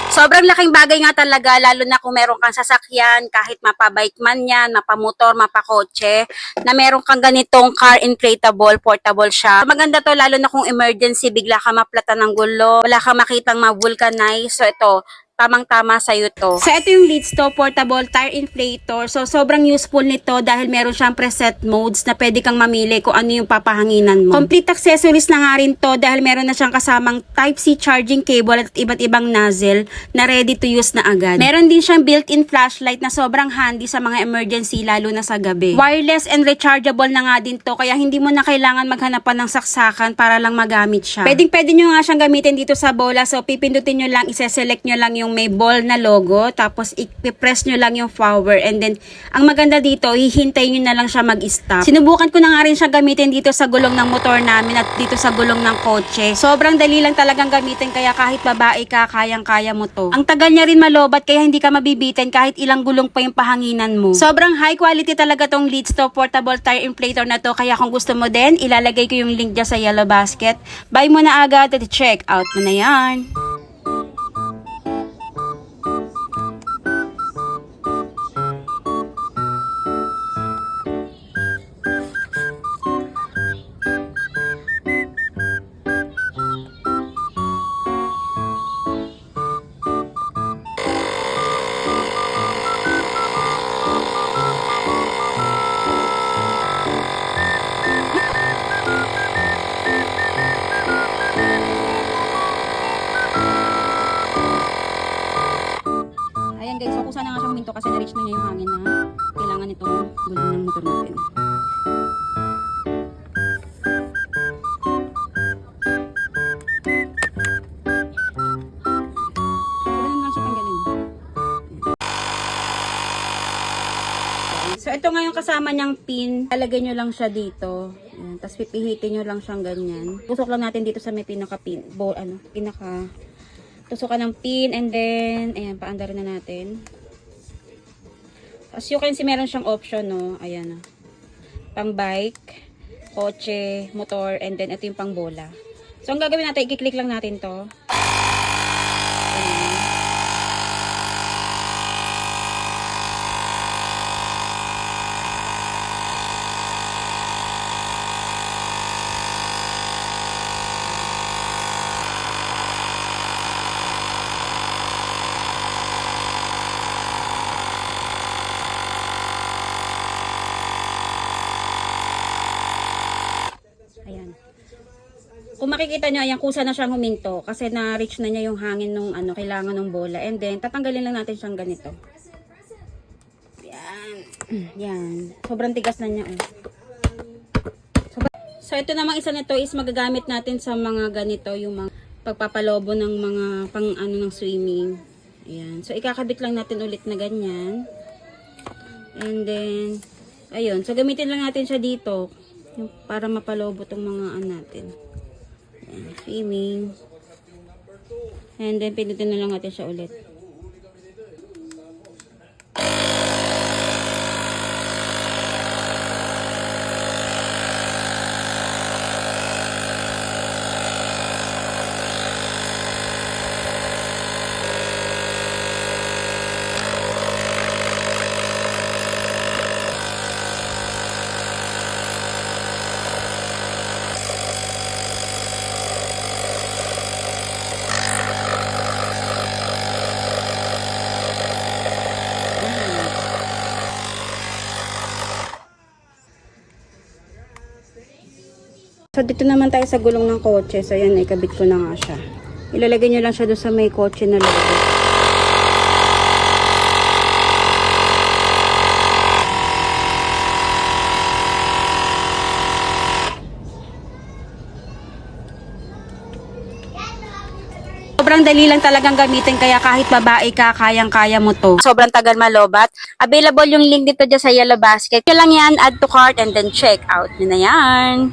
Sobrang laking bagay nga talaga, lalo na kung meron kang sasakyan, kahit mapa-bike man yan, mapa-motor, mapa-kotse, na meron kang ganitong car inflatable, portable siya. Maganda to lalo na kung emergency, bigla ka maplata ng gulo, wala kang makitang ma-vulcanize. So ito, tamang-tama sa'yo to. So ito yung Leadsto portable tire inflator. So sobrang useful nito dahil meron siyang preset modes na pwede kang mamili kung ano yung papahanginan mo. Complete accessories na nga rin to dahil meron na siyang kasamang Type-C charging cable at iba't ibang nozzle na ready to use na agad. Meron din siyang built-in flashlight na sobrang handy sa mga emergency lalo na sa gabi. Wireless and rechargeable na nga din to kaya hindi mo na kailangan maghanapan ng saksakan para lang magamit siya. Pwede nyo nga siyang gamitin dito sa bola. So pipindutin nyo lang, isa-select nyo lang yung may ball na logo, tapos i-press nyo lang yung power, and then ang maganda dito, hihintayin nyo na lang siya mag-stop. Sinubukan ko na nga rin siya gamitin dito sa gulong ng motor namin at dito sa gulong ng kotse. Sobrang dali lang talagang gamitin kaya kahit babae ka, kayang-kaya mo to. Ang tagal niya rin malobat kaya hindi ka mabibitin kahit ilang gulong pa yung pahanginan mo. Sobrang high quality talaga tong Leadsto portable tire inflator na to kaya kung gusto mo din, ilalagay ko yung link dyan sa yellow basket. Buy mo na agad at check out mo na yan. Ayan guys, so kusa na nga siyang huminto kasi na-reach na niya yung hangin na kailangan itong gulong ng motor natin. So, ganun lang siya tanggalin. So, ito nga yung kasama niyang pin. Lalagay nyo lang siya dito. Ayan, tapos pipihitin nyo lang siyang ganyan. Tusok lang natin dito sa may pinaka-pin. Tusukan ng pin, and then, ayan, paandarin na natin. As you can see, meron siyang option, no? Ayan, no? Pang bike, kotse, motor, and then ito yung pang bola. So, ang gagawin natin, i-click lang natin to. Ayan. Ayan. Kung makikita nyo, ayan, kusa na siyang huminto kasi na-reach na niya yung hangin nung kailangan ng bola. And then, tatanggalin lang natin siyang ganito. Yan. Yan. Sobrang tigas na niya, oh. So, ito namang isa nito is magagamit natin sa mga ganito, yung mga pagpapalobo ng mga ng swimming. Ayan. So, ikakabit lang natin ulit na ganyan. And then, ayun. So, gamitin lang natin siya dito para mapalobo tong mga natin. Ayan, swimming. And then, pindutin na lang natin siya ulit. So, dito naman tayo sa gulong ng kotse. So, yan, ikabit ko na nga siya. Ilalagay nyo lang siya doon sa may kotse na logo. Sobrang dali lang talagang gamitin kaya kahit babae ka, kayang-kaya mo to. Sobrang tagal malobat. Available yung link dito dyan sa yellow basket. Kaya lang yan, add to cart and then check out nyo na yan.